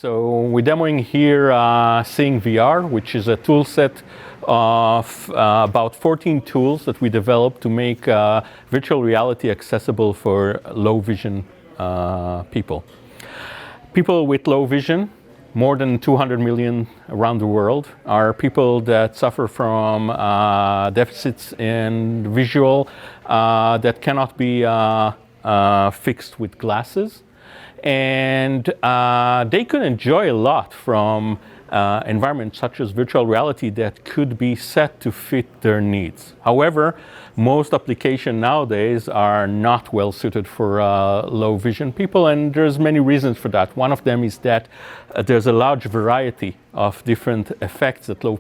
So we're demoing here SeeingVR, which is a tool set of about 14 tools that we developed to make virtual reality accessible for low vision people. People with low vision, more than 200 million around the world, are people that suffer from deficits in visual that cannot be fixed with glasses. And they could enjoy a lot from environments such as virtual reality that could be set to fit their needs. However, most applications nowadays are not well suited for low vision people, and there's many reasons for that. One of them is that there's a large variety of different effects that low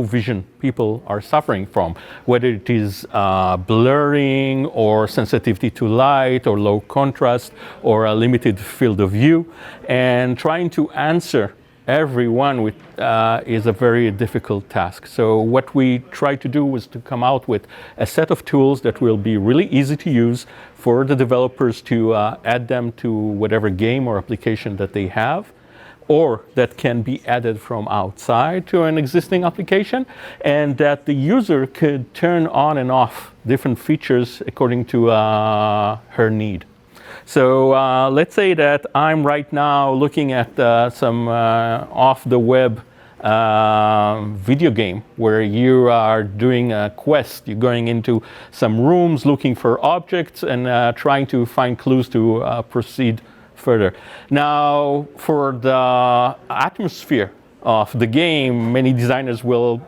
vision people are suffering from, whether it is blurring or sensitivity to light or low contrast or a limited field of view. And trying to answer everyone with is a very difficult task. So what we tried to do was to come out with a set of tools that will be really easy to use for the developers to add them to whatever game or application that they have, or that can be added from outside to an existing application, and that the user could turn on and off different features according to her need. So let's say that I'm right now looking at some off-the-web video game where you are doing a quest. You're going into some rooms looking for objects and trying to find clues to proceed further. Now, for the atmosphere of the game, many designers will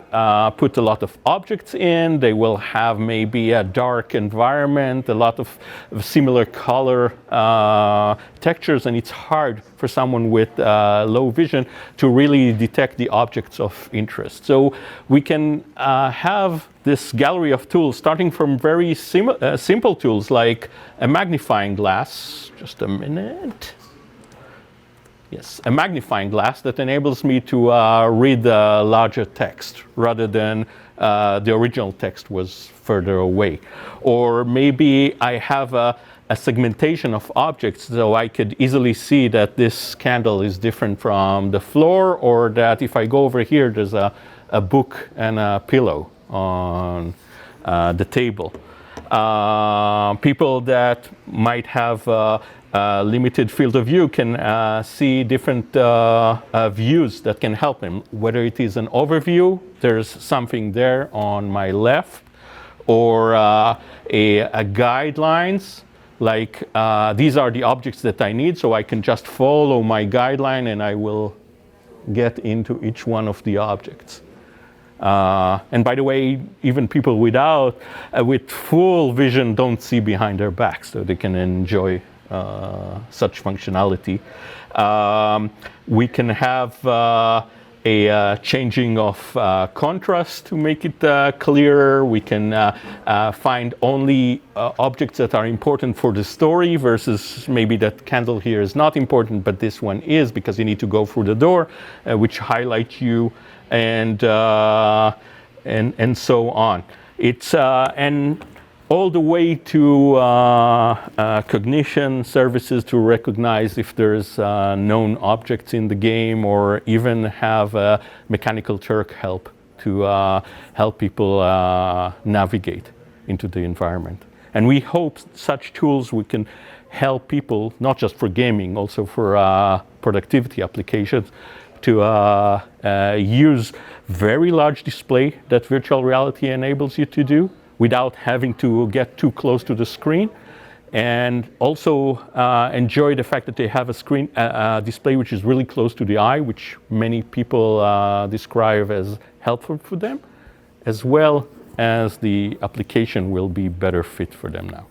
put a lot of objects in. They will have maybe a dark environment, a lot of similar color textures, and it's hard for someone with low vision to really detect the objects of interest. So we can have this gallery of tools, starting from very simple tools like a magnifying glass. Just a minute. Yes, a magnifying glass that enables me to read the larger text rather than the original text was further away. Or maybe I have a segmentation of objects so I could easily see that this candle is different from the floor, or that if I go over here, there's a book and a pillow on the table. People that might have limited field of view can see different views that can help them. Whether it is an overview, there's something there on my left, or a guidelines, like these are the objects that I need, so I can just follow my guideline and I will get into each one of the objects. And by the way, even people without, with full vision don't see behind their backs, so they can enjoy such functionality. We can have a changing of contrast to make it clearer. We can find only objects that are important for the story, versus maybe that candle here is not important, but this one is, because you need to go through the door, which highlights you, and so on. It's and all the way to cognition services to recognize if there's known objects in the game, or even have a mechanical Turk help to help people navigate into the environment. And we hope such tools we can help people, not just for gaming, also for productivity applications, to use very large display that virtual reality enables you to do, without having to get too close to the screen, and also enjoy the fact that they have a screen display which is really close to the eye, which many people describe as helpful for them, as well as the application will be better fit for them now.